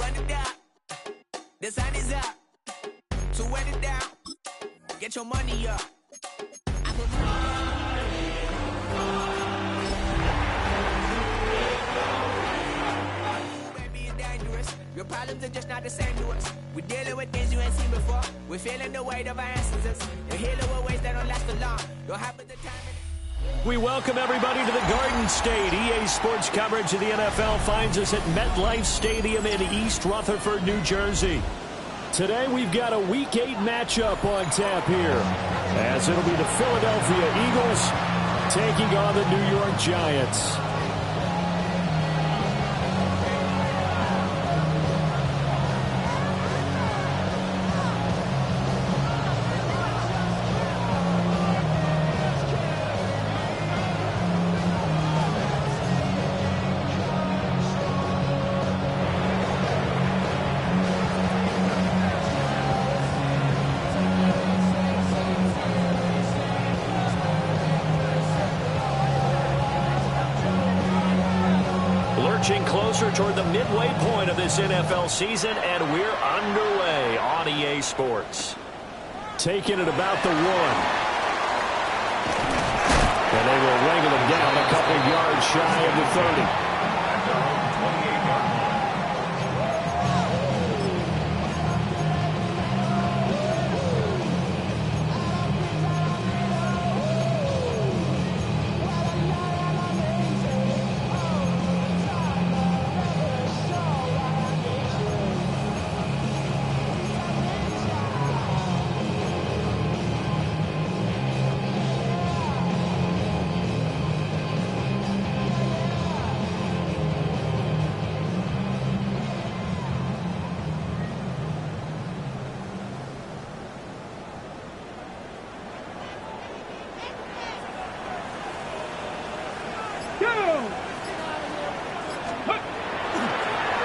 Run it down. The sun is up. So wet it down. Get your money up. I put baby, it's dangerous. Your problems are just not the same to us. We're dealing with things you ain't seen before. We're feeling the weight of our ancestors. They're healing with ways that don't last long. Don't happen the time. We welcome everybody to the Garden State. EA Sports coverage of the NFL finds us at MetLife Stadium in East Rutherford, New Jersey. Today we've got a Week 8 matchup on tap here, as it'll be the Philadelphia Eagles taking on the New York Giants. Closer toward the midway point of this NFL season, and we're underway on EA Sports. Taking it about the 1. And they will wrangle him down a couple yards shy of the 30.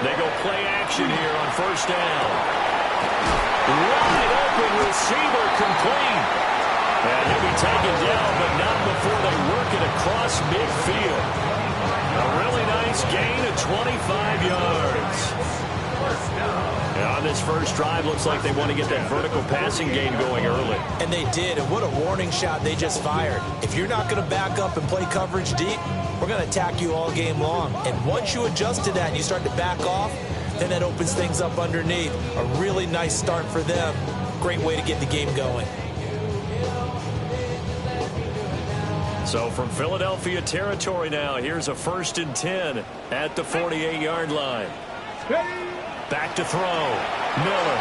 They go play action here on first down. Wide open receiver complete. And he'll be taken down, but not before they work it across midfield. A really nice gain of 25 yards. And on this first drive, looks like they want to get that vertical passing game going early. And they did, and what a warning shot they just fired. If you're not going to back up and play coverage deep, we're going to attack you all game long. And once you adjust to that and you start to back off, then that opens things up underneath. A really nice start for them. Great way to get the game going. So from Philadelphia territory now, here's a 1st and 10 at the 48-yard line. Back to throw. Miller.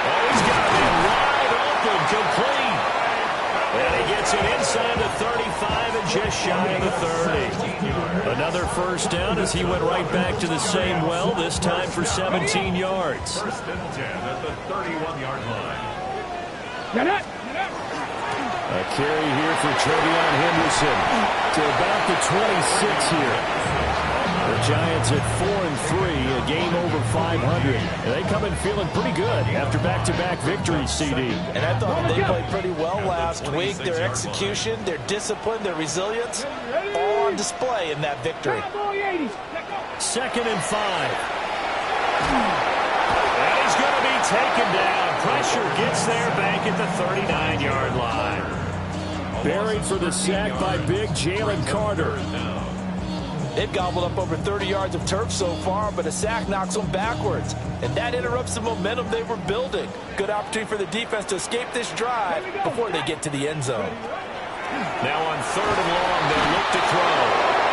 Oh, he's got it wide open, complete. And he gets it inside the 35 and just shy of the 30. Another first down as he went right back to the same well, this time for 17 yards. 1st and 10 at the 31-yard line. A carry here for Trevion Henderson to about the 26 here. The Giants at 4-3, a game over 500. And they come in feeling pretty good after back-to-back victories, CD. And I thought they played pretty well last week. Their execution, their discipline, their resilience, all on display in that victory. 2nd and 5. And he's going to be taken down. Pressure gets there back at the 39-yard line. Buried for the sack by big Jalen Carter. They've gobbled up over 30 yards of turf so far, but a sack knocks them backwards. And that interrupts the momentum they were building. Good opportunity for the defense to escape this drive before they get to the end zone. Now on 3rd and long, they look to throw.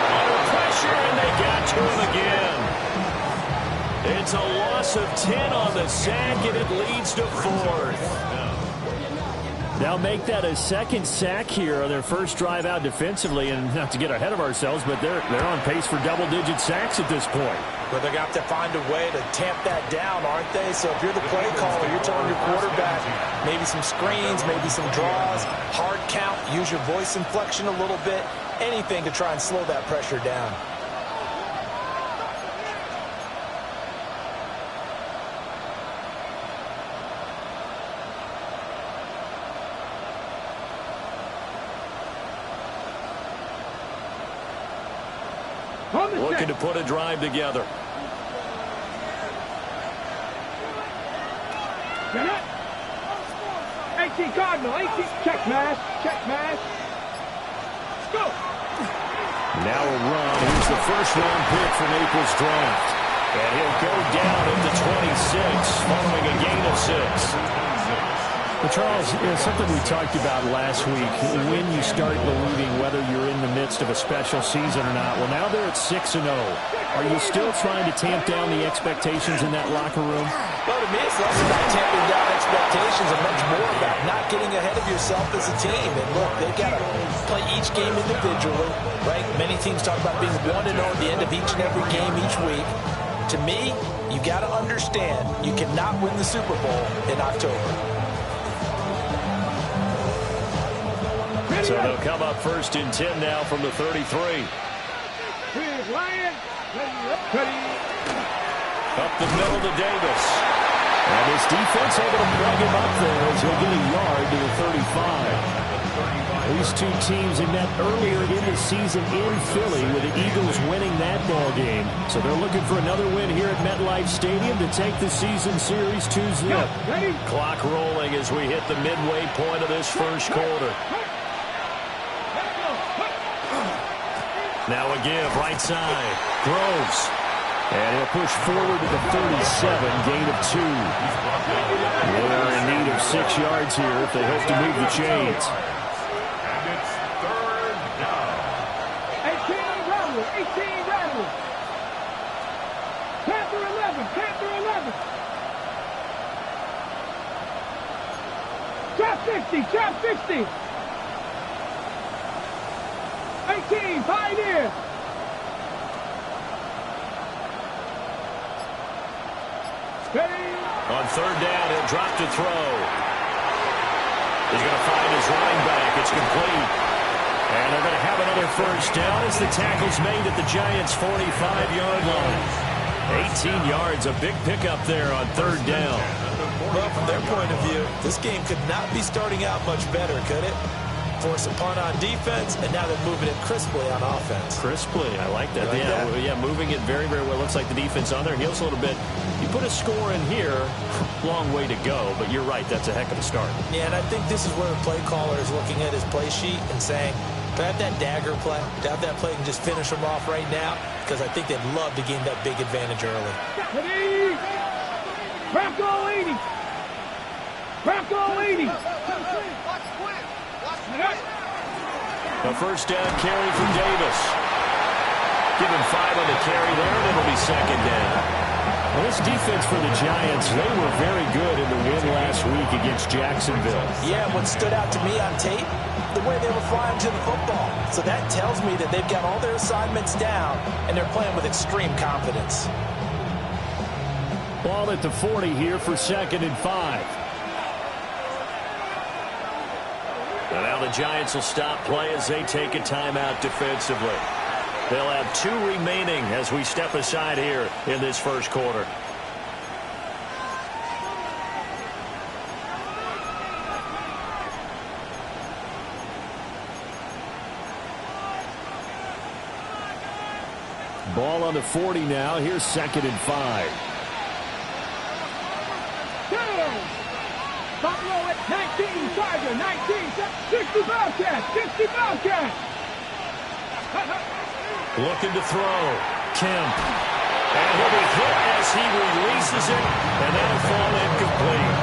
Under pressure, and they got to him again. It's a loss of 10 on the sack, and it leads to 4th. Now make that a 2nd sack here on their first drive out defensively, and not to get ahead of ourselves, but they're on pace for double-digit sacks at this point. But they're going to have to find a way to tamp that down, aren't they? So if you're the play caller, you're telling your quarterback maybe some screens, maybe some draws, hard count, use your voice inflection a little bit, anything to try and slow that pressure down. Looking to put a drive together. 18 Cardinal, 18. Check mash, check mash. Let's go. Now a run. Here's the first-round pick from April's draft. And he'll go down at the 26, following a gain of 6. Well, Charles, something we talked about last week, when you start believing whether you're in the midst of a special season or not. Well, now they're at 6-0. Are you still trying to tamp down the expectations in that locker room? Well, to me, it's less about tamping down expectations and much more about not getting ahead of yourself as a team. And look, they've got to play each game individually, right? Many teams talk about being 1-0 at the end of each and every game each week. To me, you got to understand you cannot win the Super Bowl in October. So they'll come up 1st and 10 now from the 33. Up the middle to Davis. And his defense able to plug him up there as he'll get a yard to the 35. These two teams had met earlier in the season in Philly with the Eagles winning that ball game. So they're looking for another win here at MetLife Stadium to take the season series 2-0. Clock rolling as we hit the midway point of this first quarter. Now a give, right side. Groves. And he'll push forward to the 37, gain of 2. They're in need of 6 yards here if they hope to move the chains. And it's 3rd down. 18 Rattle, 18 Rattle. Panther 11, Panther 11. Trap 60, trap 60. 18, Pioneer. On 3rd down, he'll drop to throw. He's going to find his running back. It's complete. And they're going to have another first down as the tackle's made at the Giants' 45-yard line. 18 yards, a big pickup there on 3rd down. Well, from their point of view, this game could not be starting out much better, could it? Force a punt on defense, and now they're moving it crisply on offense. Crisply, I like that. Like that? Yeah, moving it very, very well. Looks like the defense on their heels a little bit. You put a score in here, long way to go, but you're right, that's a heck of a start. Yeah, and I think this is where the play caller is looking at his play sheet and saying, to have that dagger play, to have that play and just finish them off right now, because I think they'd love to gain that big advantage early. Bronco 80. Bronco 80. A first down carry from Davis. Give him 5 on the carry there, and it'll be 2nd down. Well, this defense for the Giants, they were very good in the win last week against Jacksonville. Yeah, what stood out to me on tape, the way they were flying to the football. So that tells me that they've got all their assignments down, and they're playing with extreme confidence. Ball at the 40 here for 2nd and 5. And now the Giants will stop play as they take a timeout defensively. They'll have 2 remaining as we step aside here in this first quarter. Ball on the 40 now. Here's 2nd and 5. Buffalo at 19, Charger, 19, 60 Bobcat, 60 Bobcat. Looking to throw. Kemp. And he'll be hit as he releases it, and that'll fall incomplete.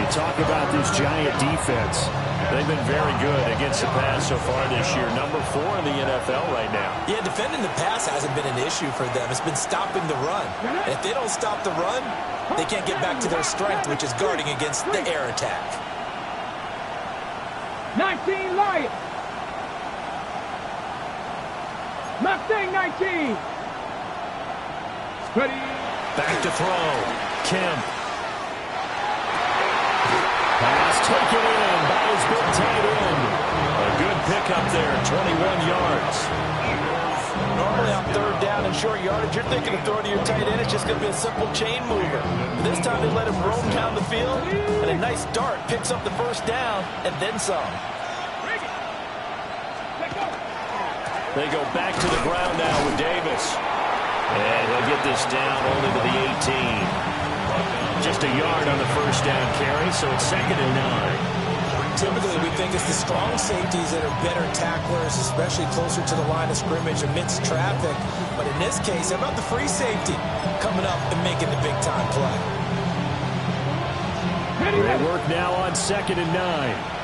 You talk about this Giant defense. They've been very good against the pass so far this year. Number 4 in the NFL right now. Yeah, defending the pass hasn't been an issue for them. It's been stopping the run. And if they don't stop the run, they can't get back to their strength, which is guarding against the air attack. 19 Lions. Mustang 19. Ready. Back to throw. Kemp. Pass taken in by his big tight end. A good pickup there, 21 yards. Normally on 3rd down and short yardage, you're thinking of throwing to your tight end. It's just going to be a simple chain mover. But this time they let him roam down the field, and a nice dart picks up the first down and then some. They go back to the ground now with Davis. And he'll get this down only to the 18. Just a yard on the first down carry, so it's 2nd and 9. Typically, we think it's the strong safeties that are better tacklers, especially closer to the line of scrimmage amidst traffic. But in this case, how about the free safety coming up and making the big-time play? They work now on 2nd and 9.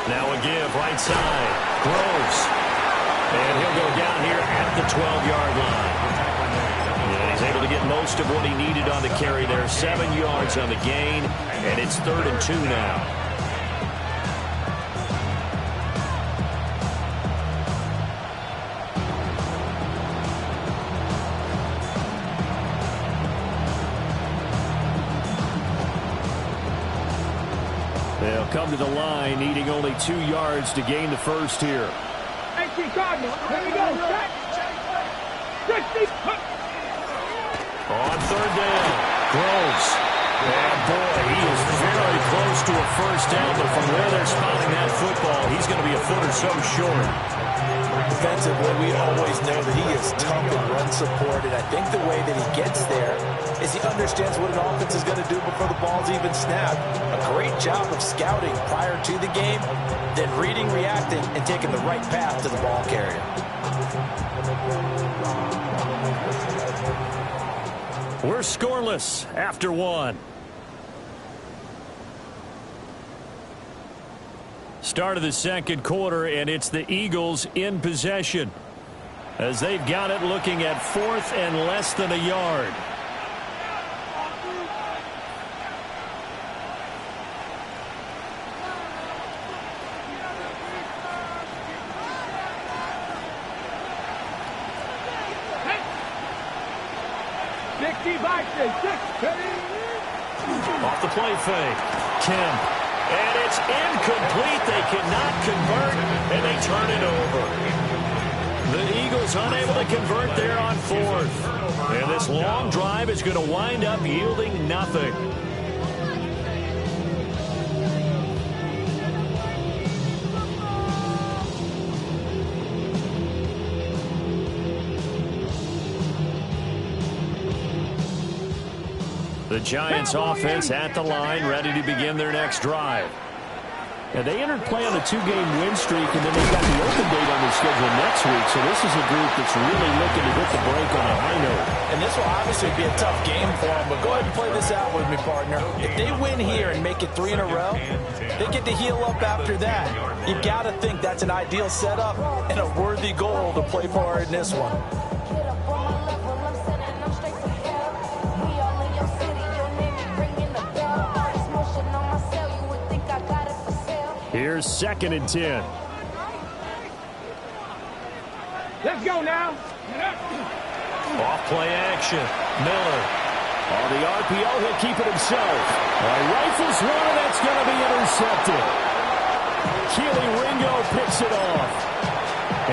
Now a give, right side. Groves. And he'll go down here at the 12-yard line. And he's able to get most of what he needed on the carry there. 7 yards on the gain, and it's 3rd and 2 now. They'll come to the line, needing only 2 yards to gain the first here. Here we go. On 3rd down, Groves. And boy, he is very close to a first down, but from where they're spotting that football, he's going to be a foot or so short. Defensively, we always know that he is tough in run support, and I think the way that he gets there is he understands what an offense is going to do before the ball's even snapped. A great job of scouting prior to the game, then reading, reacting, and taking the right path to the ball carrier. We're scoreless after 1. Start of the 2nd quarter, and it's the Eagles in possession as they've got it looking at 4th and less than a yard. Off the play fake. Kemp. And it's incomplete. They cannot convert, and they turn it over. The Eagles unable to convert there on 4th. And this long drive is going to wind up yielding nothing. The Giants offense at the line, ready to begin their next drive. And they entered play on a 2-game win streak, and then they've got the open date on their schedule next week. So this is a group that's really looking to hit the break on a high note. And this will obviously be a tough game for them, but go ahead and play this out with me, partner. If they win here and make it 3 in a row, they get to heal up after that. You got to think that's an ideal setup and a worthy goal to play for in this one. Here's 2nd and 10. Let's go now. Off play action. Miller. On the RPO, he'll keep it himself. Rifles one, and that's going to be intercepted. Keely Ringo picks it off.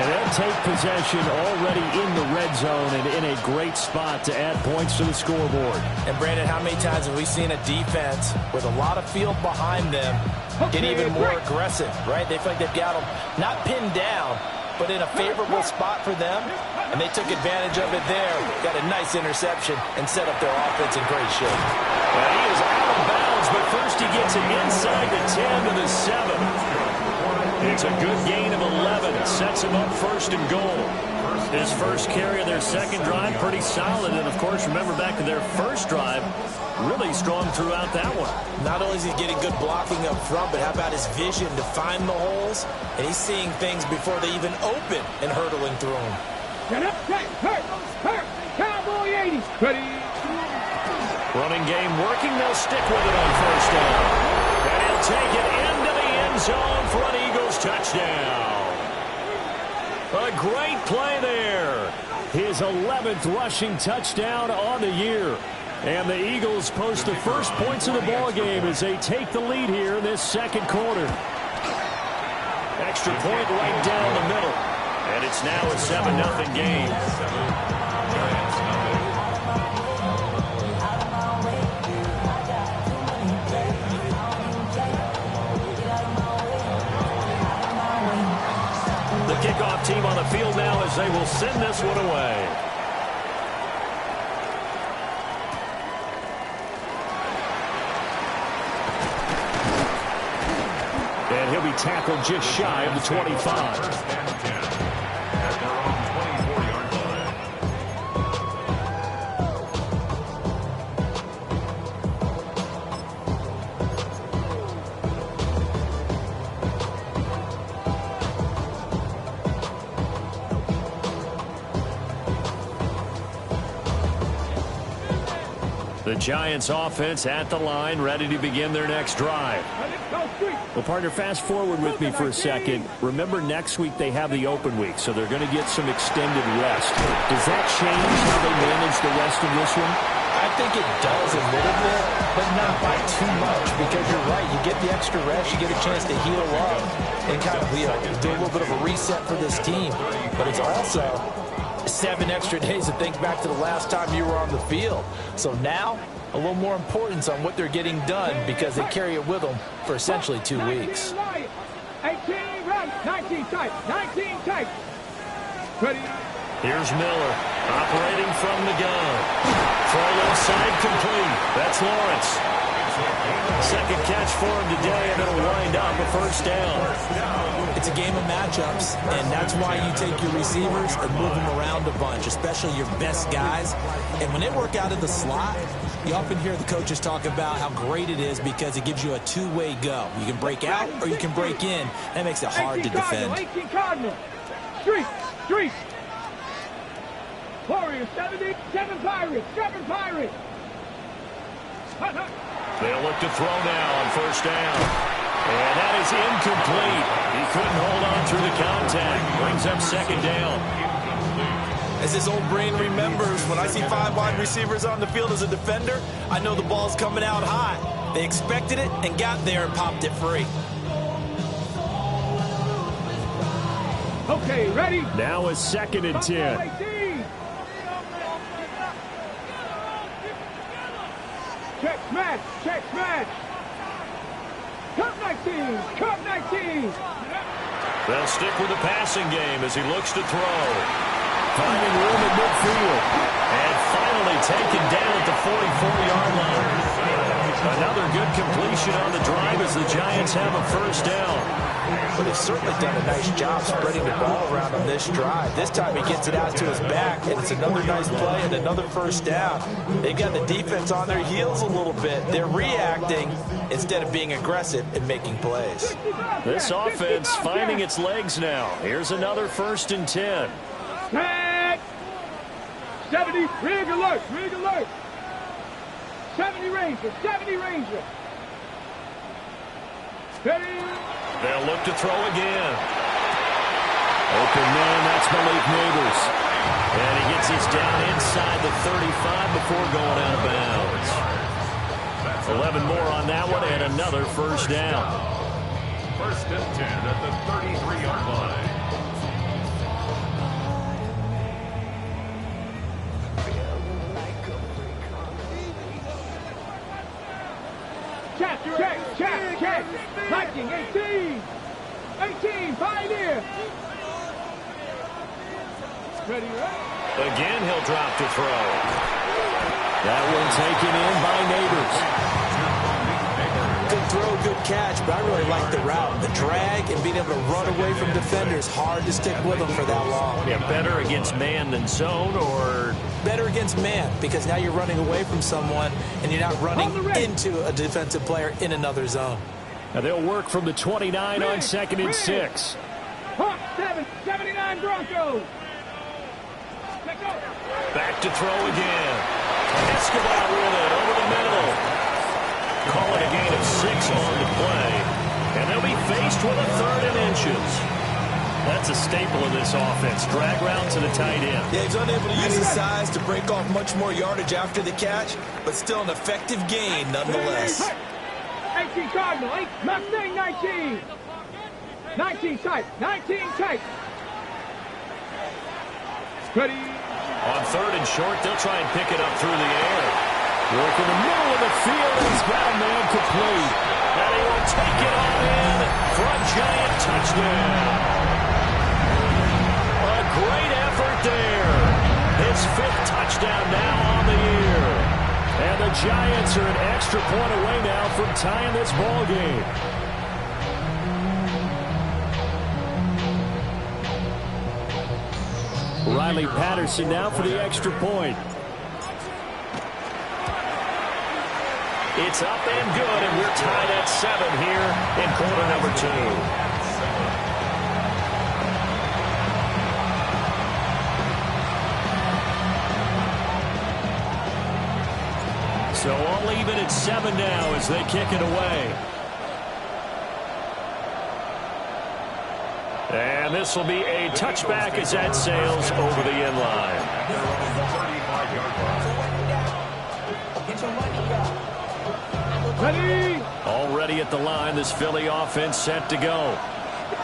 And they'll take possession already in the red zone and in a great spot to add points to the scoreboard. And, Brandon, how many times have we seen a defense with a lot of field behind them get even more aggressive, right? They feel like they've got them not pinned down, but in a favorable spot for them, and they took advantage of it there. Got a nice interception and set up their offense in great shape. Well, he is out of bounds, but first he gets it inside the 10 to the 7. It's a good gain of 11. It sets him up 1st and goal. His first carry of their 2nd drive, pretty solid. And, of course, remember back to their 1st drive, really strong throughout that one. Not only is he getting good blocking up front, but how about his vision to find the holes? And he's seeing things before they even open and hurdling through them. Get up, hurt, Cowboy 80s. Ready. Running game working. They'll stick with it on 1st down. And he'll take it into the end zone for an Eagles touchdown. A great play there. His 11th rushing touchdown on the year. And the Eagles post the first points of the ball game as they take the lead here in this 2nd quarter. Extra point right down the middle. And it's now a 7-0 game. The kickoff team on the field as they will send this one away. And he'll be tackled just shy of the 25. First and 10 at their own 24-yard line. The Giants offense at the line, ready to begin their next drive. Well, partner, fast forward with me for a second. Remember, next week they have the open week, so they're going to get some extended rest. Does that change how they manage the rest of this one? I think it does a little bit, but not by too much, because you're right. You get the extra rest, you get a chance to heal up and kind of do a little bit of a reset for this team. But it's also 7 extra days to think back to the last time you were on the field. So now, a little more importance on what they're getting done because they carry it with them for essentially 2 weeks. 18 run, 19 tight, 19 tight. Ready? Here's Miller, operating from the gun. Throw left side complete. That's Lawrence. Second catch for him today, and it'll wind up a first down. It's a game of matchups, and that's why you take your receivers and move them around a bunch, especially your best guys. And when they work out of the slot, you often hear the coaches talk about how great it is because it gives you a two-way go. You can break out or you can break in. That makes it hard to defend. 18 Cardinal. Street. Warriors, 7 Pirates. They'll look to throw now on first down. And that is incomplete. He couldn't hold on through the contact. Brings up second down. As his old brain remembers, when I see 5 wide receivers on the field as a defender, I know the ball's coming out high. They expected it and got there and popped it free. Okay, ready? Now a 2nd and 10. Check smash. Cup 19. They'll stick with the passing game as he looks to throw. Finding room at midfield. And finally taken down at the 44-yard line. Another good completion on the drive as the Giants have a first down. But they've certainly done a nice job spreading the ball around on this drive. This time he gets it out to his back, and it's another nice play and another first down. They've got the defense on their heels a little bit. They're reacting instead of being aggressive and making plays. This offense finding its legs now. Here's another 1st and 10. Set. 70, rig alert. 70 Ranger. Ready? They'll look to throw again. Open man, that's Malik Neighbors. And he gets his down inside the 35 before going out of bounds. 11 more on that one and another first down. 1st and 10 at the 33-yard line. Check. Viking, 18, Pioneer. Ready? Again, he'll drop to throw. That one taken in by Neighbors. Good throw, good catch, but I really like the route. The drag and being able to run away from defenders, hard to stick with them for that long. Yeah, better against man than zone, or better against man because now you're running away from someone and you're not running into a defensive player in another zone. Now they'll work from the 29 on 2nd and 6. Hawk 79 Broncos. back to throw again. Escobar with it over the middle. Call it a gain of 6 on the play. And they'll be faced with a 3rd and inches. That's a staple in this offense. Drag route to the tight end. Yeah, he's unable to use his size to break off much more yardage after the catch, but still an effective gain nonetheless. 18 Cardinal, Mustang 19. 19 tight, 19 tight. Ready. On 3rd and short, they'll try and pick it up through the air. Work in the middle of the field, and he's got a man complete. And he will take it on in for a Giant touchdown. A great Giants are an extra point away now from tying this ball game. Riley Patterson now for the extra point. It's up and good, and we're tied at 7 here in quarter number 2. So all even at 7 now as they kick it away. And this will be a touchback as that sails over the end line. Ready? Already at the line, this Philly offense set to go.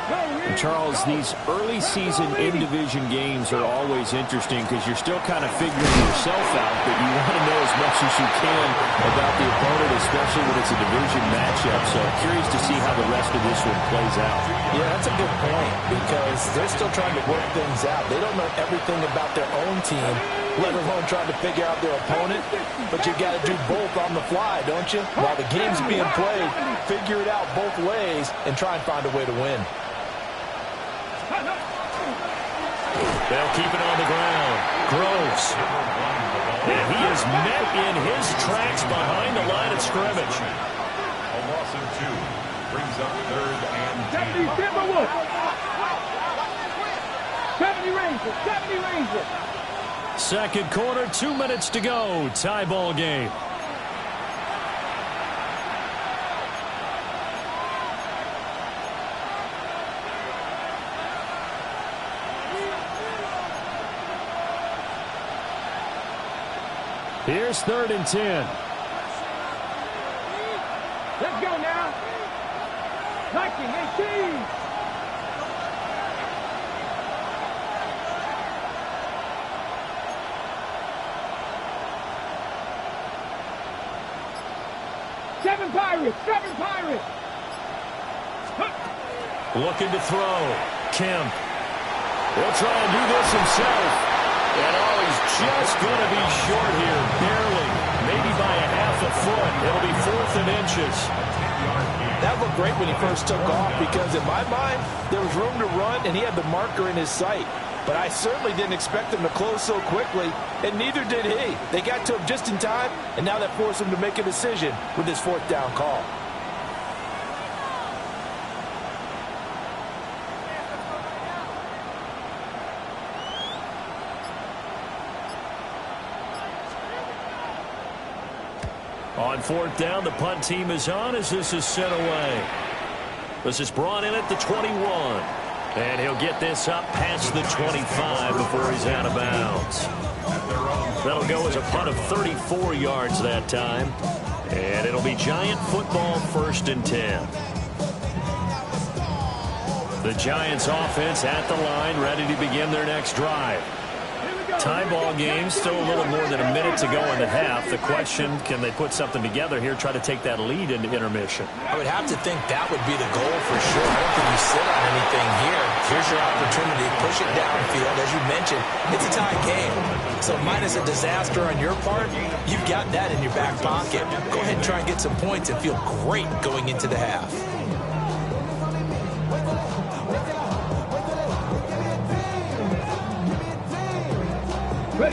And Charles, these early season in-division games are always interesting because you're still kind of figuring yourself out, but you want to know as much as you can about the opponent, especially when it's a division matchup. So I'm curious to see how the rest of this one plays out. Yeah, that's a good point because they're still trying to work things out. They don't know everything about their own team, let alone trying to figure out their opponent. But you got to do both on the fly, don't you? While the game's being played, figure it out both ways and try and find a way to win. They'll keep it on the ground. Groves. And he is met in his tracks behind the line of scrimmage. A loss of 2 brings up 3rd and 10. 70 Timberwolves. 70 Rangers. 70 Rangers. Second quarter, 2 minutes to go. Tie ball game. Here's 3rd and 10. Let's go now. 1918. Seven Pirates. Looking to throw. Kemp. He'll try and do this himself. And oh, he's just going to be short here, barely, maybe by a half a foot. It'll be 4th and inches. That looked great when he first took off because in my mind, there was room to run and he had the marker in his sight. But I certainly didn't expect him to close so quickly, and neither did he. They got to him just in time, and now that forced him to make a decision with his 4th down call. On 4th down, the punt team is on as this is sent away. This is brought in at the 21. And he'll get this up past the 25 before he's out of bounds. That'll go as a punt of 34 yards that time. And it'll be Giant football 1st and 10. The Giants offense at the line, ready to begin their next drive. Tie ball game, still a little more than a minute to go in the half. The question, can they put something together here, try to take that lead into intermission? I would have to think that would be the goal for sure. I don't think you sit on anything here. Here's your opportunity. Push it downfield. As you mentioned, it's a tie game. So minus a disaster on your part, you've got that in your back pocket. Go ahead and try and get some points and feel great going into the half.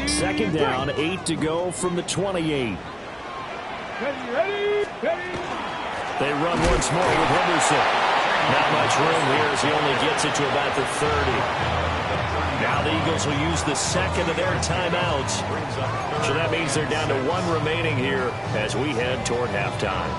Second down, 8 to go from the 28. Ready. They run once more with Henderson. Not much room here as he only gets it to about the 30. Now the Eagles will use the second of their timeouts. So that means they're down to 1 remaining here as we head toward halftime.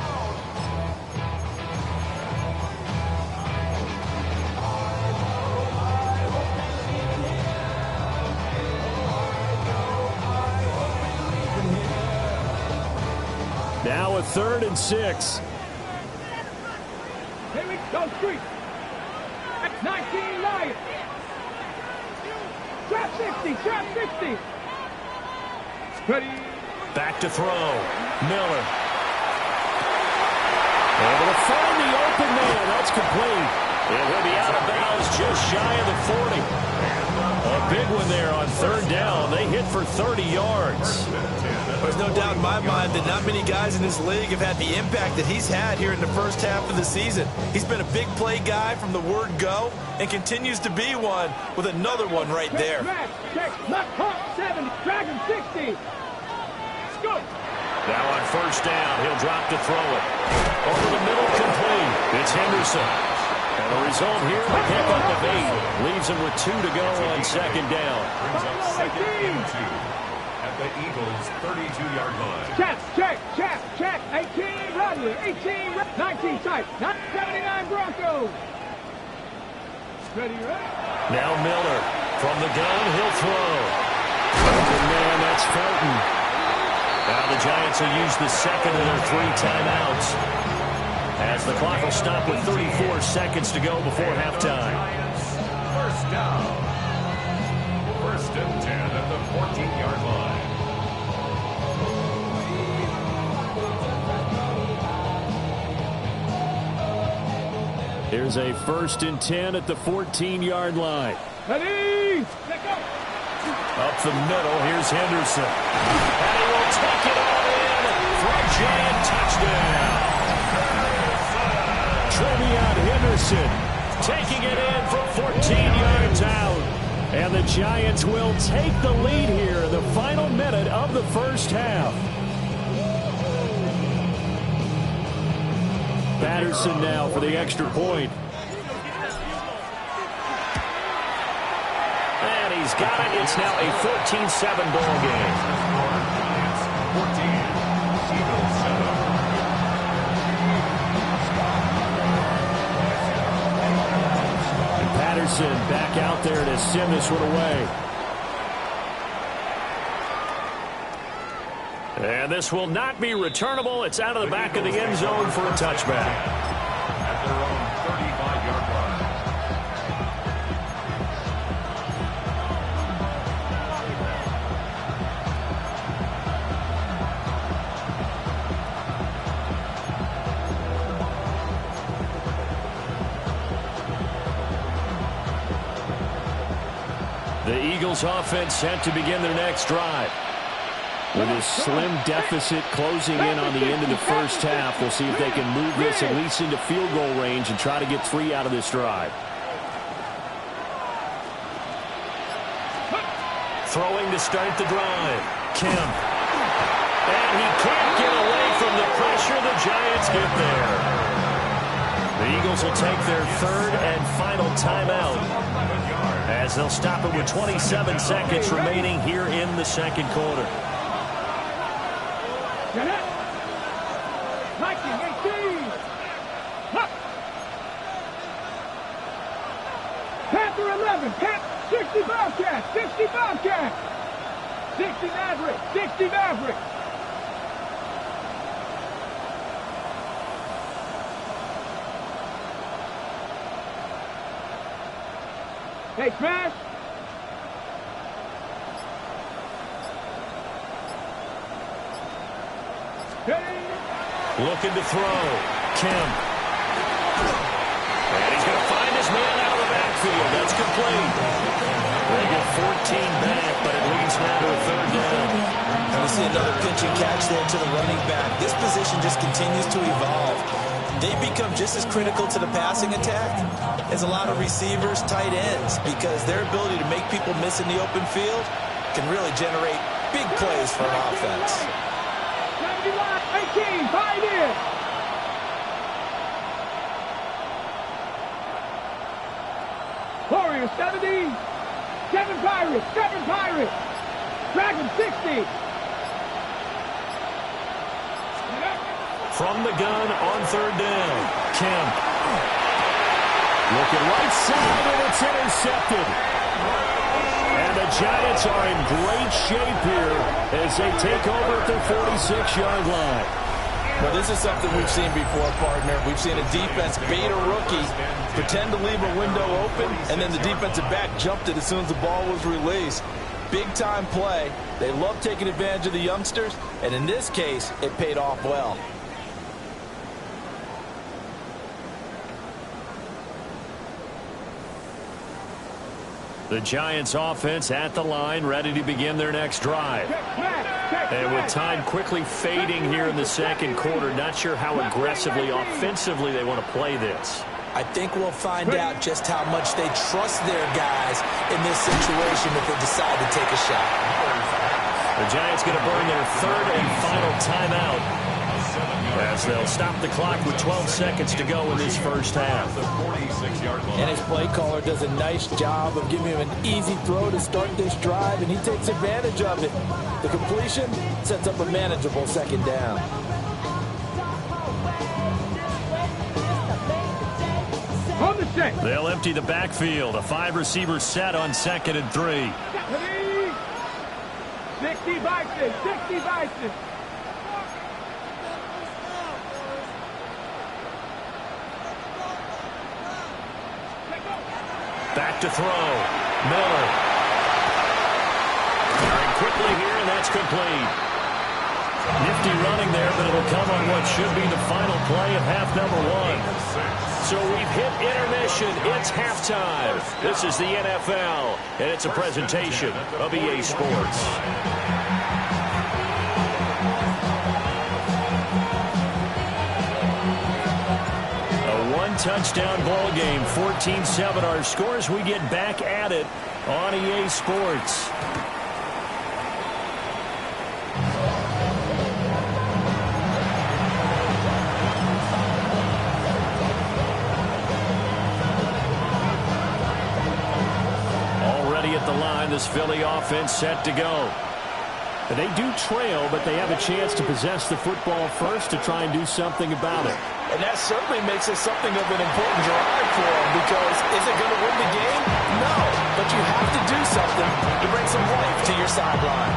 Now a 3rd and 6. Here we go, street. 19 Lions. Trap 60. Ready. Back to throw. Miller. Able to find the open man. That's complete. It will be out of bounds just shy of the 40. A big one there on third down. They hit for 30 yards. There's no doubt in my mind that not many guys in this league have had the impact that he's had here in the first half of the season. He's been a big play guy from the word go and continues to be one with another one right there. Check, left pump, 70, Dragon 60. Scoop. Now on first down, he'll drop to throw it. Over the middle, complete. It's Henderson. And the result here, a pickup of 8. Leaves him with 2 to go on second down. Brings up second and 2 at the Eagles' 32-yard line. Check. 18, Rodley. 18, 19, tight. 79 Broncos. Ready, right? Now Miller. From the gun, he'll throw. Open man, that's Felton. Now the Giants will use the second of their 3 timeouts, as the clock will stop with 34 seconds to go before halftime. First down. First and 10 at the 14-yard line. Here's a first and 10 at the 14-yard line. Ready? Let go. Up the middle, here's Henderson. And he will take it all in for a giant touchdown. Trevion Henderson taking it in from 14 yards out. And the Giants will take the lead here in the final minute of the first half. Patterson now for the extra point. And he's got it. It's now a 14-7 ball game. 14. Eagles 7. Patterson back out there to send this one away. And this will not be returnable. It's out of the back of the end zone for a touchback. At their own 35-yard line. The Eagles offense set to begin their next drive. With a slim deficit closing in on the end of the first half, we'll see if they can move this at least into field goal range and try to get 3 out of this drive. Throwing to start the drive. Kemp. And he can't get away from the pressure. The Giants get there. The Eagles will take their third and final timeout, as they'll stop it with 27 seconds remaining here in the second quarter. Get it. Viking 18. Up. Panther 11. 60 Bobcat. 60 Bobcat. 60 Maverick. 60 Maverick. Hey, Smash. Looking to throw. Kemp. And he's going to find his man out of the backfield. That's complete. They get 14 back, but it leads now to a third down. And we see another pitch and catch there to the running back. This position just continues to evolve. They become just as critical to the passing attack as a lot of receivers, tight ends, because their ability to make people miss in the open field can really generate big plays for an offense. 18, tied in. Warriors 70. 7 Pirates. 7 Pirates. Dragon 60. From the gun on third down. Kemp. Looking right side, and it's intercepted. And the Giants are in great shape here as they take over at their 46-yard line. Well, this is something we've seen before, partner. We've seen a defense bait a rookie, pretend to leave a window open, and then the defensive back jumped it as soon as the ball was released. Big-time play. They love taking advantage of the youngsters, and in this case, it paid off well. The Giants offense at the line, ready to begin their next drive. And with time quickly fading here in the second quarter, not sure how aggressively, offensively they want to play this. I think we'll find out just how much they trust their guys in this situation if they decide to take a shot. The Giants going to burn their third and final timeout as they'll stop the clock with 12 seconds to go in this first half. And his play caller does a nice job of giving him an easy throw to start this drive, and he takes advantage of it. The completion sets up a manageable second down. They'll empty the backfield. A 5-receiver set on 2nd and 3. 60 Bison, 60 Bison. Back to throw. Miller. Firing quickly here, and that's complete. Nifty running there, but it'll come on what should be the final play of half number 1. So we've hit intermission. It's halftime. This is the NFL, and it's a presentation of EA Sports. A one-touchdown ball game, 14-7 our scores. We get back at it on EA Sports. At the line, this Philly offense set to go. They do trail, but they have a chance to possess the football first to try and do something about it. And that certainly makes it something of an important drive for them, because is it going to win the game? No, but you have to do something to bring some life to your sideline.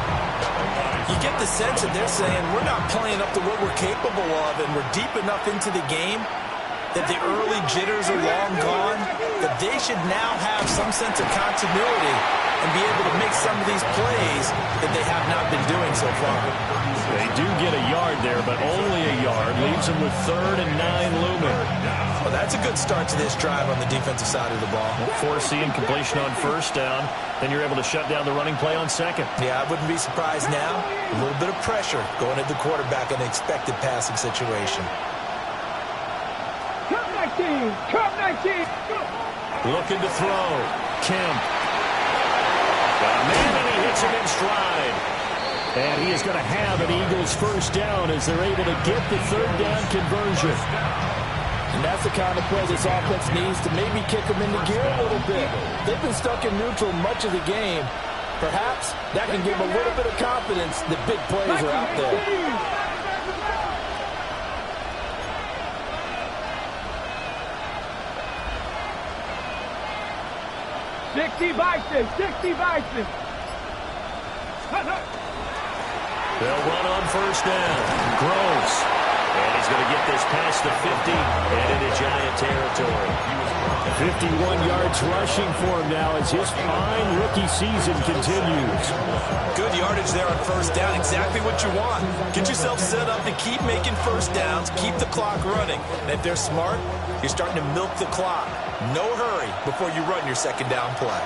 You get the sense that they're saying we're not playing up to what we're capable of, and we're deep enough into the game that the early jitters are long gone, that they should now have some sense of continuity and be able to make some of these plays that they have not been doing so far. They do get a yard there, but only a yard. Leaves them with 3rd and 9 looming. Well, that's a good start to this drive on the defensive side of the ball. Force the incompletion on 1st down, then you're able to shut down the running play on 2nd. Yeah, I wouldn't be surprised now. A little bit of pressure going at the quarterback in an expected passing situation. Cup 19. Looking to throw. Kemp. Got a man, and he hits him in stride. And he is going to have an Eagles first down as they're able to get the 3rd down conversion. And that's the kind of play this offense needs to maybe kick them into gear a little bit. They've been stuck in neutral much of the game. Perhaps that can give them a little bit of confidence that big plays are out there. 60 Bison, 60 Bison. They'll run on 1st down. Groves. And he's going to get this past the 50 and into Giant territory. 51 yards rushing for him now as his fine rookie season continues. Good yardage there on 1st down. Exactly what you want. Get yourself set up to keep making 1st downs, keep the clock running. And if they're smart, you're starting to milk the clock. No hurry before you run your 2nd down play.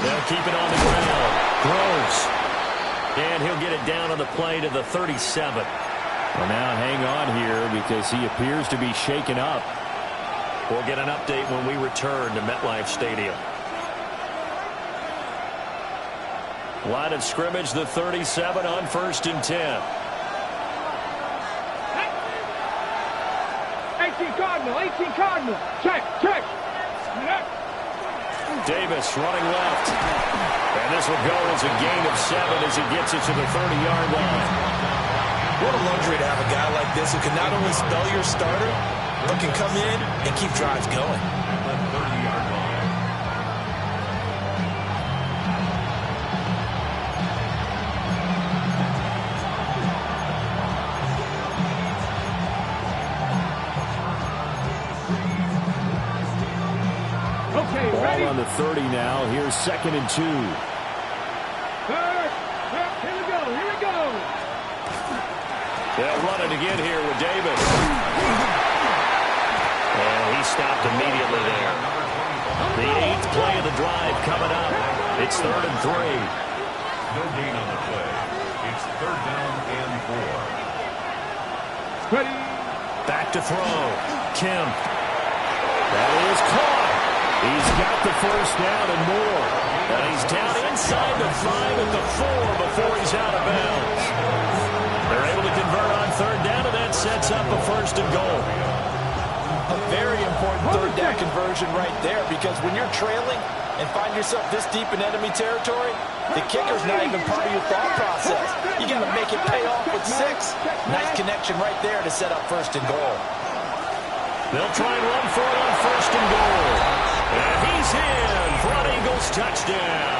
They'll keep it on the ground. Groves. And he'll get it down on the play to the 37. Well, now hang on here because he appears to be shaken up. We'll get an update when we return to MetLife Stadium. Line of scrimmage, the 37 on 1st and 10. 18 Cardinal. Check. Davis running left. And this will go as a gain of 7 as he gets it to the 30-yard line. What a luxury to have a guy like this who can not only spell your starter, but can come in and keep drives going. Ball on the 30 now. Here's 2nd and 2. Here we go. They'll run it again here with Davis. And he stopped immediately there. The 8th play of the drive coming up. It's 3rd and 3. No gain on the play. It's 3rd down and 4. Ready. Back to throw. Kemp. That is caught. He's got the first down and more. And he's down inside the 5 at the 4 before he's out of bounds. They're able to convert on 3rd down, and that sets up a 1st and goal. A very important 3rd down conversion right there, because when you're trailing and find yourself this deep in enemy territory, the kicker's not even part of your thought process. You got to make it pay off with 6. Nice connection right there to set up 1st and goal. They'll try and run for it on 1st and goal. And he's in for an Eagles touchdown.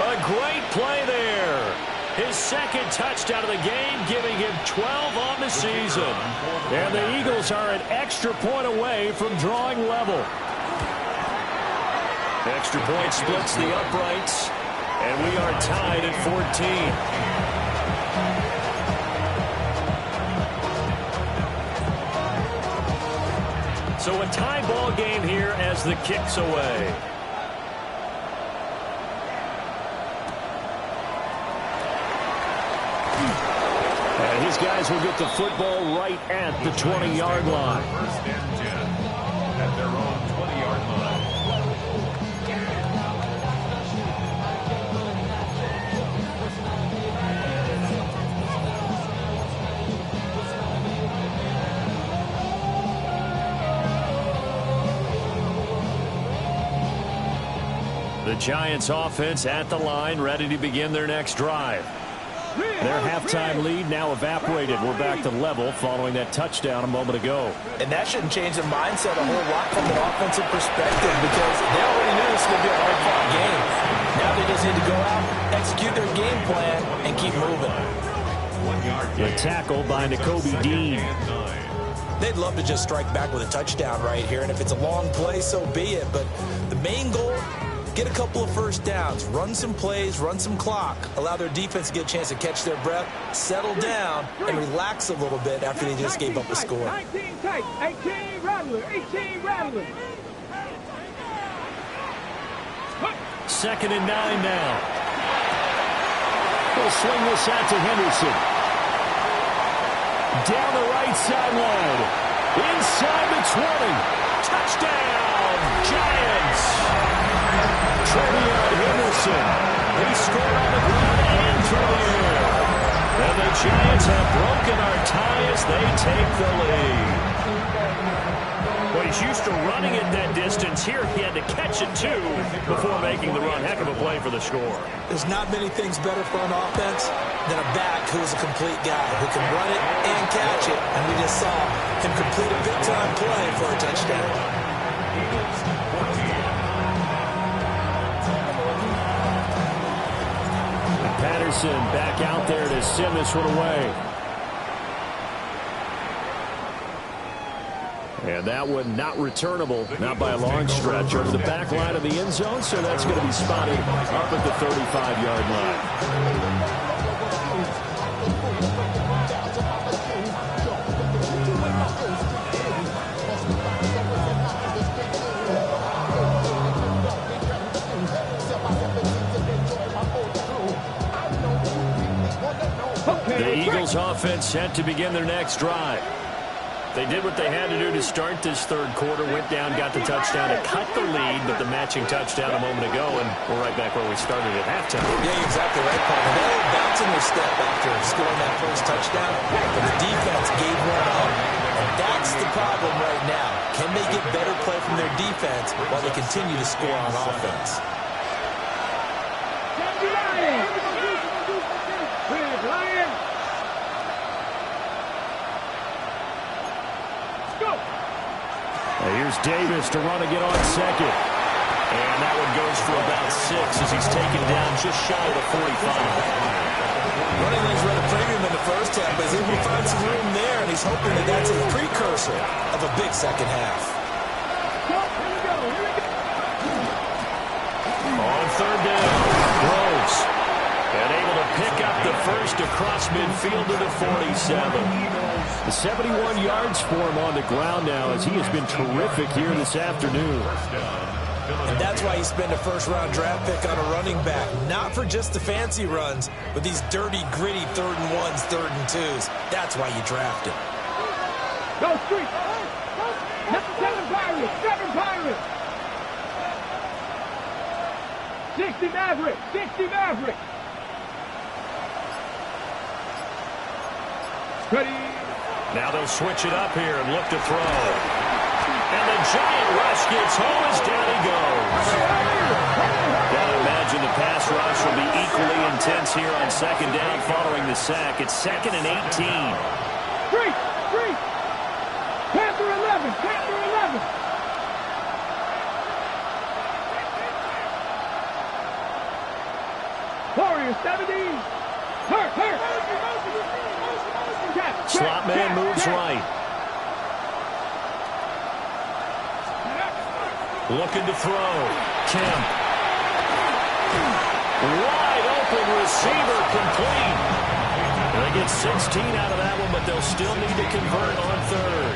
A great play there. His 2nd touchdown of the game, giving him 12 on the season. And the Eagles are an extra point away from drawing level. Extra point splits the uprights, and we are tied at 14. So a tie ball game here as the kick's away. And these guys will get the football right at the 20-yard line. 1st and 10 at their own 20-yard line. The Giants offense at the line, ready to begin their next drive. Their halftime lead now evaporated. We're back to level following that touchdown a moment ago. And that shouldn't change the mindset a whole lot from an offensive perspective, because they already knew this was going to be a hard-fought game. Now they just need to go out, execute their game plan, and keep moving. The tackle by Nakobe Dean. They'd love to just strike back with a touchdown right here, and if it's a long play, so be it. But the main goal, get a couple of 1st downs, run some plays, run some clock, allow their defense to get a chance to catch their breath, settle down, and relax a little bit after they just gave up a score. 19 tight, 18 rattler, 18 rattler. 2nd and 9 now. They'll swing this out to Henderson. Down the right sideline. Inside the 20. Touchdown, Giants. Trevion Henderson. He scored on the ground and through the air. And the Giants have broken our tie as they take the lead. Well, he's used to running it that distance. Here he had to catch it, too, before making the run. Heck of a play for the score. There's not many things better for an offense than a back who's a complete guy, who can run it and catch it. And we just saw him complete a big-time play for a touchdown. Patterson back out there to send this one away. And that one not returnable, not by a long stretch, over the back line of the end zone, so that's going to be spotted up at the 35-yard line. The Eagles offense set to begin their next drive. They did what they had to do to start this 3rd quarter, went down, got the touchdown to cut the lead, but the matching touchdown a moment ago, and we're right back where we started at halftime. Yeah, you're exactly right, Paul. They were bouncing their step after scoring that first touchdown, but the defense gave one up. And that's the problem right now. Can they get better play from their defense while they continue to score on offense? Here's Davis to run again on 2nd. And that one goes for about 6 as he's taken down just shy of the 45. Running lanes were at a premium in the first half, but he's able to find some room there, and he's hoping that that's a precursor of a big second half. On 3rd down, Groves. And able to pick up the first across midfield to the 47. The 71 yards for him on the ground now as he has been terrific here this afternoon. And that's why you spend a first-round draft pick on a running back. Not for just the fancy runs, but these dirty, gritty 3rd and 1s, 3rd and 2s. That's why you draft him. Go street. 7 Pirates. 7 Pirates. 60 Maverick. 60 Maverick. Ready. Now they'll switch it up here and look to throw. And the giant rush gets home as down he goes. Gotta imagine the pass rush will be equally intense here on 2nd down following the sack. It's 2nd and 18. Street. Panther 11. Panther 11. Warrior 70. Hurt. Slot man moves right. Looking to throw. Kemp. Wide open receiver complete. They get 16 out of that one, but they'll still need to convert on 3rd.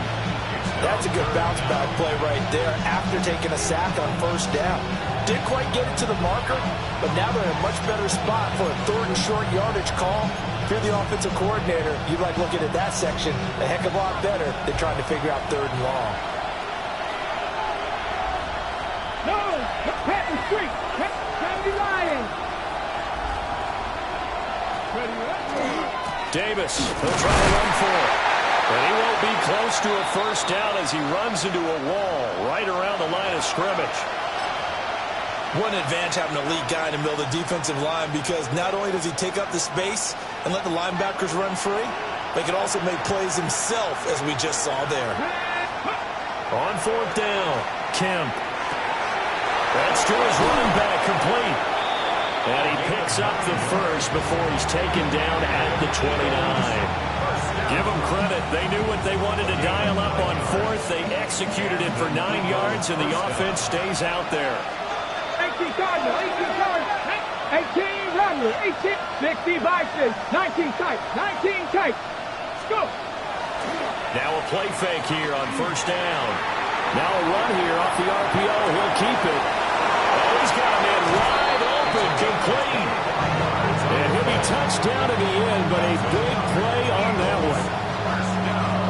That's a good bounce back play right there after taking a sack on 1st down. Didn't quite get it to the marker, but now they're in a much better spot for a 3rd and short yardage call. If you're the offensive coordinator, you like looking at that section a heck of a lot better than trying to figure out 3rd and long. No, Panther Street. 70 Lions. Davis, he'll try to run for it. But he won't be close to a 1st down as he runs into a wall right around the line of scrimmage. One advantage having a lead guy in the middle of the defensive line because not only does he take up the space and let the linebackers run free, but he can also make plays himself, as we just saw there. On 4th down, Kemp. That's to his running back, complete. And he picks up the first before he's taken down at the 29. Give them credit. They knew what they wanted to dial up on 4th. They executed it for 9 yards, and the offense stays out there. 18 Cardinal, 18 Cardinal, 18 Runner, 18, 60 Bison, 19 tight, 19 tight. Go. Now a play fake here on 1st down. Now a run here off the RPO. He'll keep it. Oh, he's got him in wide open, complete. And he'll be touched down in the end, but a big play on that one.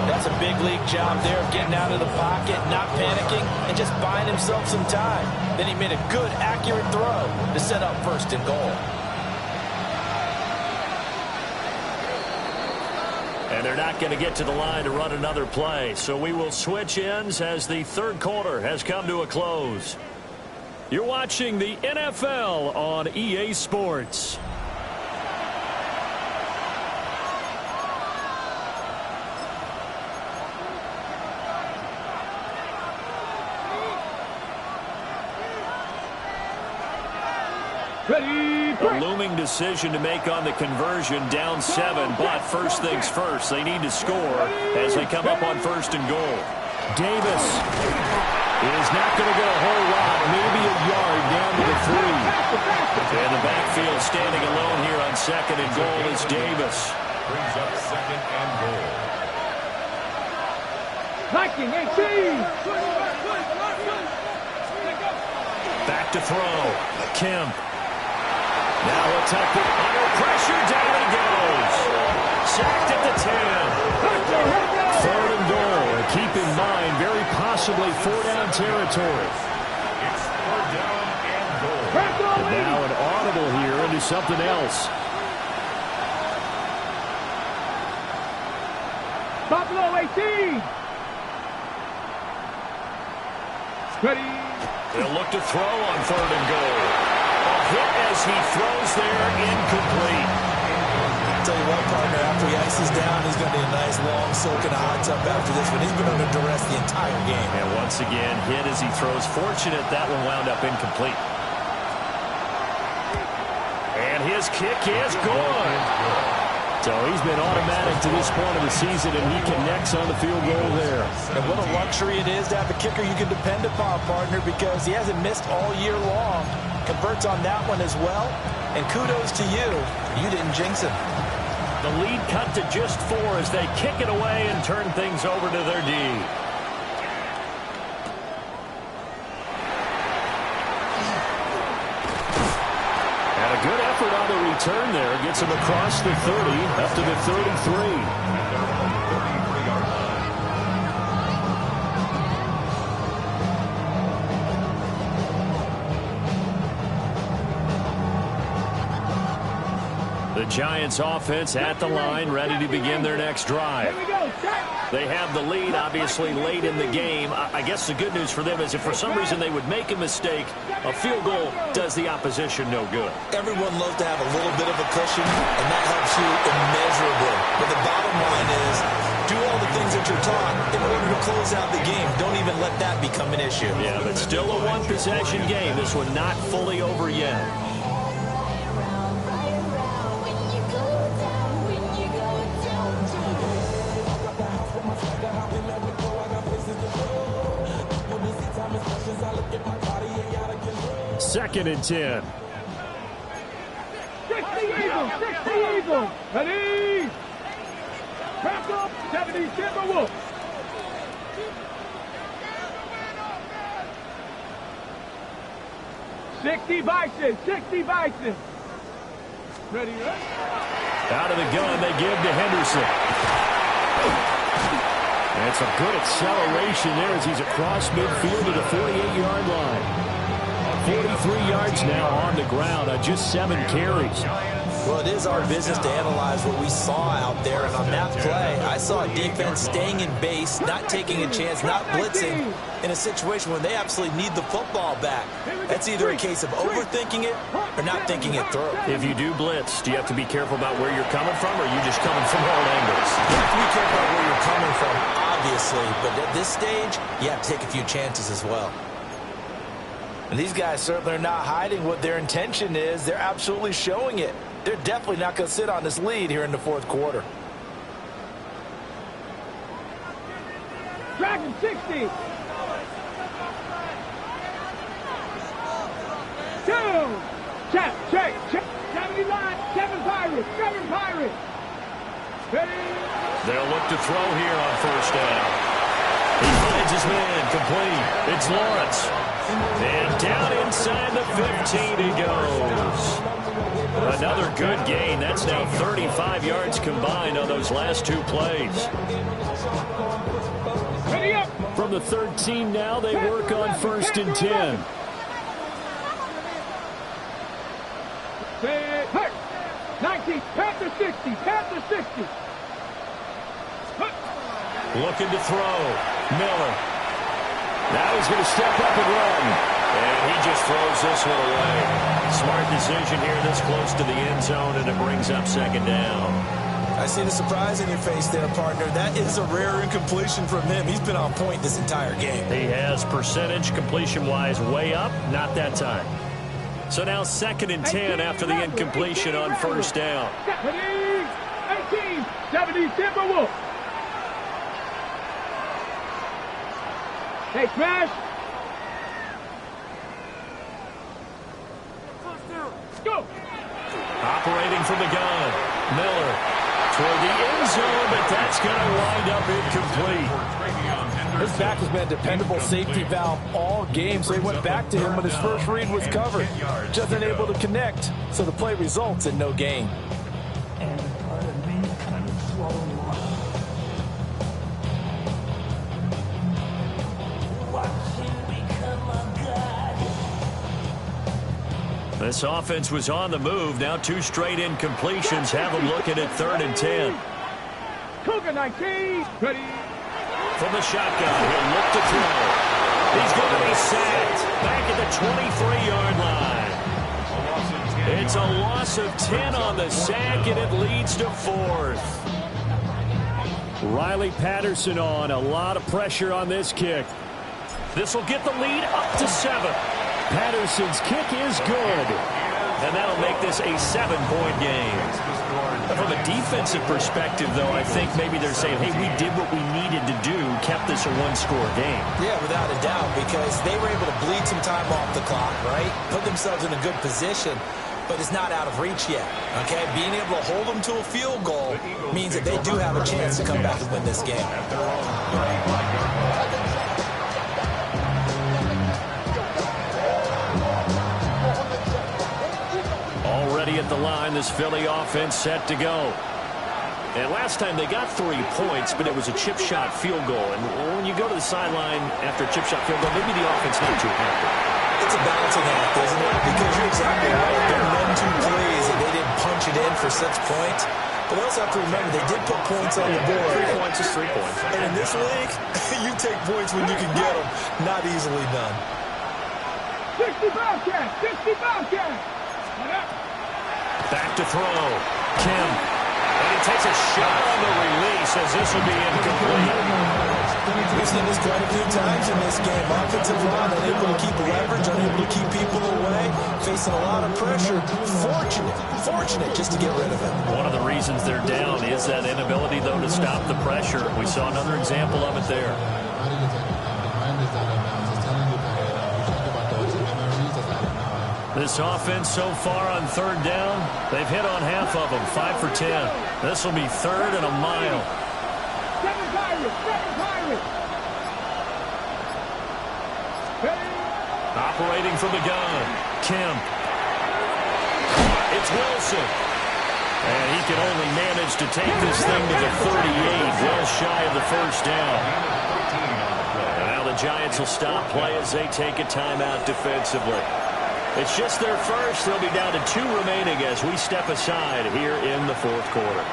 That's a big league job there of getting out of the pocket, not panicking, and just buying himself some time. Then he made a good, accurate throw to set up 1st and goal. And they're not going to get to the line to run another play, so we will switch ends as the 3rd quarter has come to a close. You're watching the NFL on EA Sports. Ready, A looming decision to make on the conversion, down 7, but first things first, they need to score as they come up on 1st and goal. Davis is not going to get a whole lot, maybe a yard down to the 3. And the backfield standing alone here on 2nd and goal is Davis. Brings up 2nd and goal. Viking 18. Back to throw. Kemp. Now he'll tuck it under pressure. Down he goes. Sacked at the 10. 3rd and goal. And keep in mind, very possibly 4-down territory. It's 4th down and goal. And now an audible here into something else. Buffalo 18. Ready. They'll look to throw on 3rd and goal. A hit as he throws there, incomplete. I'll tell you what, partner, after he ices down, he's going to need a nice long soak in a hot tub after this one. He's been under duress the entire game. And once again, hit as he throws. Fortunate that one wound up incomplete. And his kick is good. So he's been automatic to this point of the season, and he connects on the field goal there. And what a luxury it is to have a kicker you can depend upon, partner, because he hasn't missed all year long. Converts on that one as well. And kudos to you. You didn't jinx him. The lead cut to just 4 as they kick it away and turn things over to their D. And a good effort on the return there. Gets him across the 30 up to the 33. The Giants offense at the line, ready to begin their next drive. They have the lead, obviously, late in the game. I guess the good news for them is if for some reason they would make a mistake, a field goal does the opposition no good. Everyone loves to have a little bit of a cushion, and that helps you immeasurably. But the bottom line is, do all the things that you're taught in order to close out the game. Don't even let that become an issue. Yeah, but still a one-possession game. This one not fully over yet. Second and 10. 60 Eagles, 60 Eagles. Ready? Back up, 70 Timberwolves. $60 Bison. Ready, right? Out of the gun, they give to Henderson. And some good acceleration there as he's across midfield to the 48-yard line. 43 yards now on the ground on just 7 carries. Well, it is our business to analyze what we saw out there. And on that play, I saw a defense staying in base, not taking a chance, not blitzing in a situation when they absolutely need the football back. That's either a case of overthinking it or not thinking it through. If you do blitz, do you have to be careful about where you're coming from, or are you just coming from all angles? You have to be careful about where you're coming from, obviously. But at this stage, you have to take a few chances as well. And these guys certainly are not hiding what their intention is. They're absolutely showing it. They're definitely not going to sit on this lead here in the fourth quarter. Dragon 60. 2. Check. 70 line. 7 Pirates. Ready? They'll look to throw here on first down. He finds his man, complete. It's Lawrence. And down inside the 15 he goes. Another good gain. That's now 35 yards combined on those last 2 plays. Ready up. From the 13 now, they work on first and 10. 19, Panther 60. Looking to throw. Miller. Now he's going to step up and run. And he just throws this one away. Smart decision here this close to the end zone, and it brings up second down. I see the surprise in your face there, partner. That is a rare incompletion from him. He's been on point this entire game. He has percentage completion-wise way up. Not that time. So now second and 10 after the incompletion on first down. 18, 70 Timberwolves. Hey, smash. Go. Operating from the gun. Miller toward the end zone, but that's going to wind up incomplete. This back has been a dependable safety valve all game, so he went back to him when his first read was covered. Just unable to connect, so the play results in no gain. This offense was on the move. Now 2 straight incompletions have them looking at third and 10. Cougar 19. Ready. From the shotgun, he'll look to throw. He's going to be sacked back at the 23-yard line. It's a loss of 10 on the sack, and it leads to 4th. Riley Patterson on. A lot of pressure on this kick. This will get the lead up to 7. Patterson's kick is good. And that'll make this a 7-point game. From a defensive perspective, though, I think maybe they're saying, hey, we did what we needed to do, kept this a 1-score game. Yeah, without a doubt, because they were able to bleed some time off the clock, right? Put themselves in a good position. but it's not out of reach yet. Okay, being able to hold them to a field goal means that they do have a chance to come back and win this game. Already at the line, this Philly offense set to go. And last time they got 3 points, but it was a chip shot field goal. And when you go to the sideline after a chip shot field goal, maybe the offense not too happy. It's a balancing act, isn't it? Because you're exactly right. They're none too pleased that they didn't punch it in for 6 points. But also have to remember, they did put points on the board. 3 points is 3 points. And in this league, you take points when you can get them. Not easily done. 60 Bobcats! 60 Bobcats! Back to throw. Kim. And he takes a shot on the release as this will be incomplete. We've seen this quite a few times in this game. Offensive line unable to keep leverage, unable to keep people away, facing a lot of pressure. Fortunate just to get rid of it. One of the reasons they're down is that inability, though, to stop the pressure. We saw another example of it there. This offense so far on 3rd down, they've hit on half of them, 5 for 10. This will be 3rd and a mile. Seven Pirates! Operating from the gun, Kim. It's Wilson. And he can only manage to take this thing to the 38, well shy of the 1st down. And now the Giants will stop play as they take a timeout defensively. It's just their first. They'll be down to 2 remaining as we step aside here in the 4th quarter.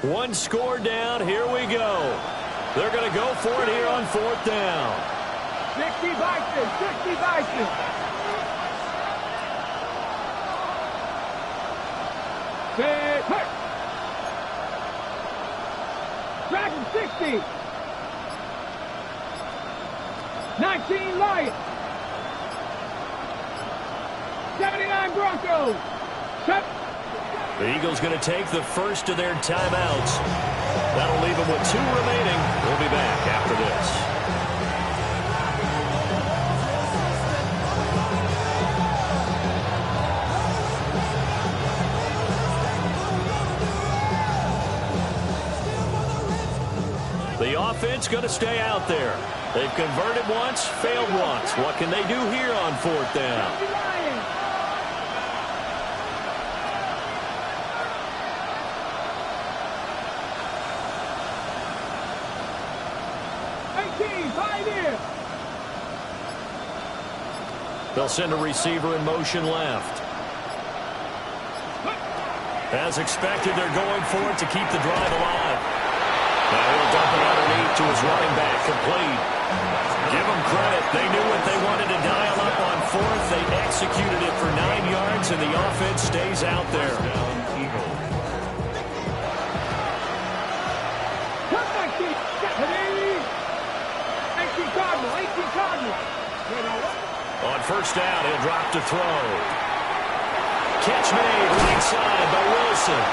One score down. Here we go. They're going to go for it here on 4th down. 60 Bison! 60 Bison! Hurt! Dragon 60! 19 Lions! 79 Broncos! The Eagles going to take the first of their timeouts. That'll leave them with 2 remaining. We'll be back after this. The offense going to stay out there. They've converted once, failed once. What can they do here on 4th down? 18, Pioneer! They'll send a receiver in motion left. As expected, they're going for it to keep the drive alive. Now he'll dump it underneath to his running back, complete. Give them credit. They knew what they wanted to dial up on 4th. They executed it for 9 yards, and the offense stays out there. On 1st down, he'll drop to throw. Catch made right side by Wilson.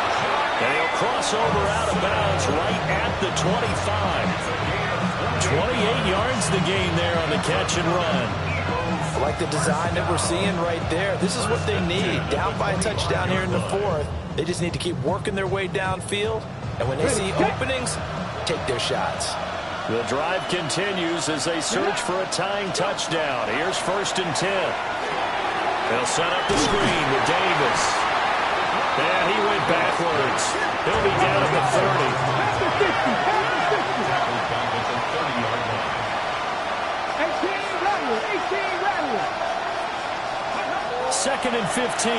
And he'll cross over out of bounds right at the 25. 28 yards the gain there on the catch and run. I like the design that we're seeing right there. This is what they need. Down by a touchdown here in the 4th. They just need to keep working their way downfield. And when they see openings, take their shots. The drive continues as they search for a tying touchdown. Here's 1st and 10. They'll set up the screen with Davis. And he went backwards. He'll be down at the 30. 2nd and 15.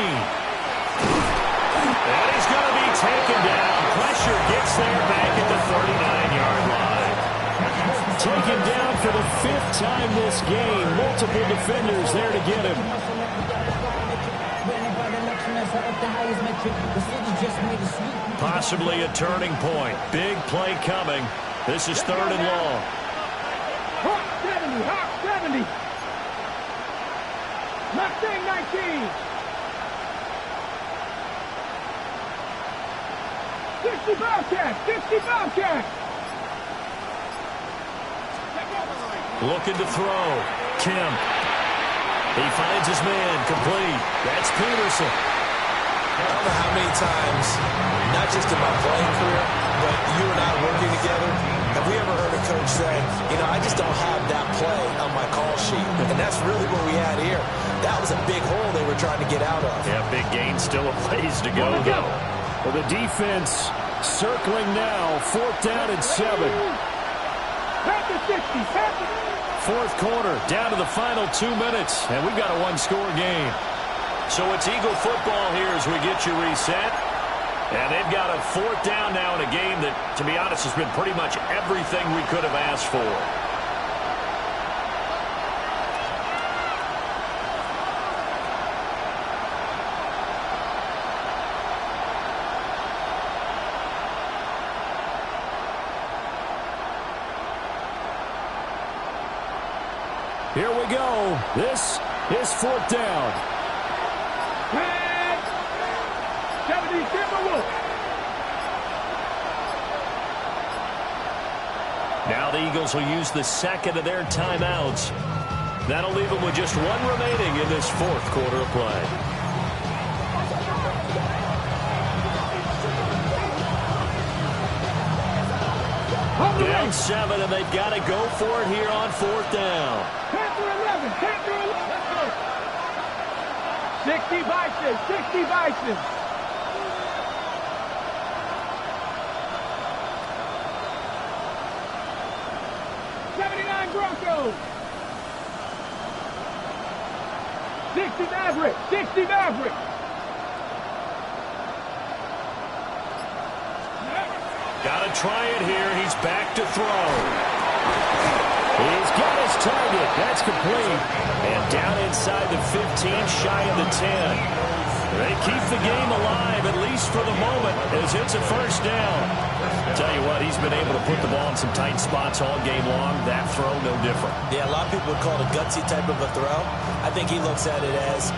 And he's going to be taken down. Pressure gets there back at the 39-yard line. Taken down for the 5th time this game. Multiple defenders there to get him. Possibly a turning point. Big play coming. This is 3rd and long. Hawk 70, Hawk 70. Mustang 19. 60 Bobcats. 60 Bobcats. Looking to throw. Kim. He finds his man. Complete. That's Peterson. I don't know how many times, not just in my playing career, but you and I working together, have we ever heard a coach say, you know, I just don't have that play on my call sheet. And that's really what we had here. That was a big hole they were trying to get out of. Yeah, big gain. Still a ways to go, though. Well, the defense circling now. 4th down and 7. Pass the 60. Pass the 4th quarter, down to the final 2 minutes, and we've got a one-score game. So it's Eagle football here as we get you reset. And they've got a 4th down now in a game that, to be honest, has been pretty much everything we could have asked for. Here we go. This is 4th down. 70 Timberwolves. Now the Eagles will use the second of their timeouts. That'll leave them with just one remaining in this 4th quarter of play. Down 7, and they've got to go for it here on 4th down. Panther 11. Panther 11. Let's go. 60 Bison. 60 Bison. Broncos. 60 Maverick. 60 Maverick. Got to try it here. He's back to throw. He's got his target. That's complete. And down inside the 15, shy of the 10. They keep the game alive, at least for the moment, as it's a 1st down. Tell you what, he's been able to put the ball in some tight spots all game long. That throw, no different. Yeah, a lot of people would call it a gutsy type of a throw. I think he looks at it as,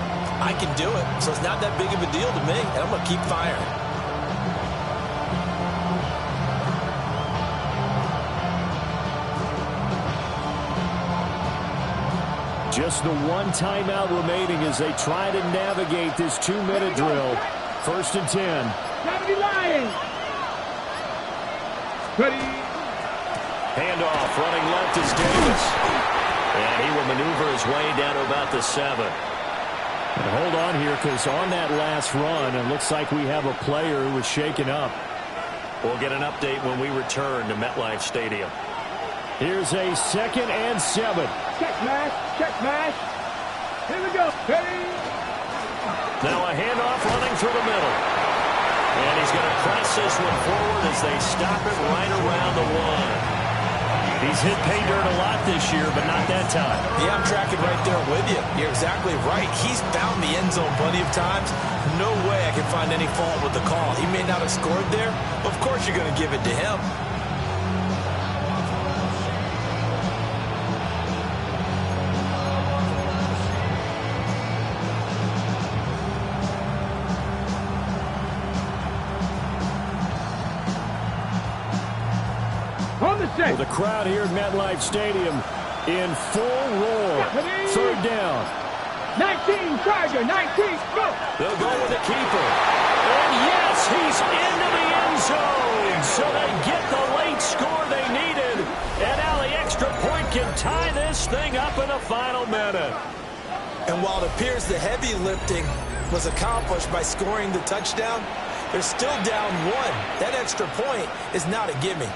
I can do it, so it's not that big of a deal to me, and I'm going to keep firing. Just the one timeout remaining as they try to navigate this 2-minute drill. 1st and 10. 70 Lions. Ready. Handoff, running left is Davis. And he will maneuver his way down to about the 7. And hold on here, because on that last run, it looks like we have a player who was shaken up. We'll get an update when we return to MetLife Stadium. Here's a 2nd and 7. Check mash. Check mash. Here we go. Ready. Now a handoff running through the middle. And he's going to press this one forward as they stop it right around the 1. He's hit pay dirt a lot this year, but not that time. Yeah, I'm tracking right there with you. You're exactly right. He's found the end zone plenty of times. No way I can find any fault with the call. He may not have scored there, but of course you're going to give it to him. Well, the crowd here at MetLife Stadium in full roar. 3rd down. 19, Tiger, 19, go! They'll go with the keeper. And yes, he's into the end zone. So they get the late score they needed. And now the extra point can tie this thing up in the final minute. And while it appears the heavy lifting was accomplished by scoring the touchdown, they're still down 1. That extra point is not a gimme.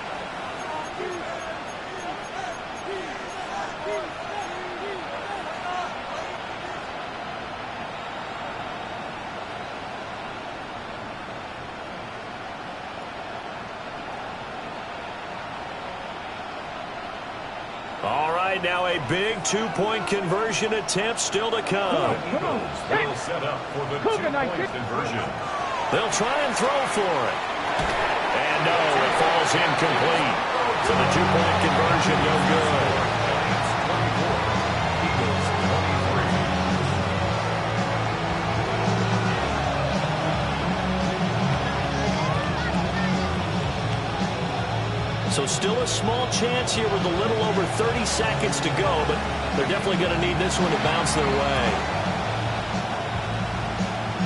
All right, now a big 2-point conversion attempt still to come. Will set up for the 2-point conversion. They'll try and throw for it. And no, it falls incomplete. So the 2-point conversion no good. So still a small chance here with a little over 30 seconds to go, but they're definitely going to need this one to bounce their way.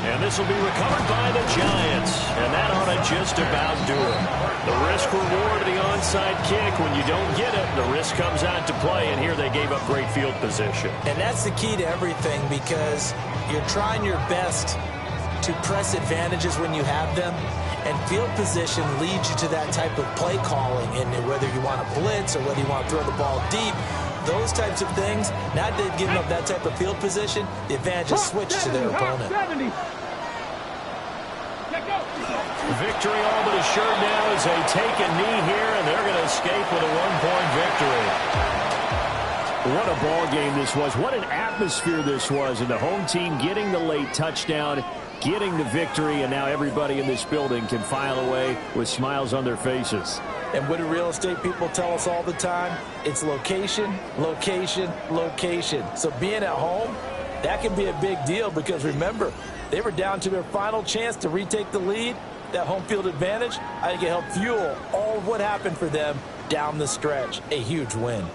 And this will be recovered by the Giants. And that ought to just about do it. The risk reward of the onside kick. When you don't get it, the risk comes out to play. And here they gave up great field position. And that's the key to everything, because you're trying your best to press advantages when you have them. And field position leads you to that type of play calling. And whether you want to blitz or whether you want to throw the ball deep, those types of things, now that they've given up that type of field position, the advantage is switched to their opponent. Victory all but assured now as they take a knee here, and they're going to escape with a one-point victory. What a ball game this was. What an atmosphere this was. And the home team getting the late touchdown, getting the victory, and now everybody in this building can file away with smiles on their faces. And what do real estate people tell us all the time? It's location, location, location. So being at home, that can be a big deal, because remember, they were down to their final chance to retake the lead. That home field advantage, I think it helped fuel all of what happened for them down the stretch. A huge win.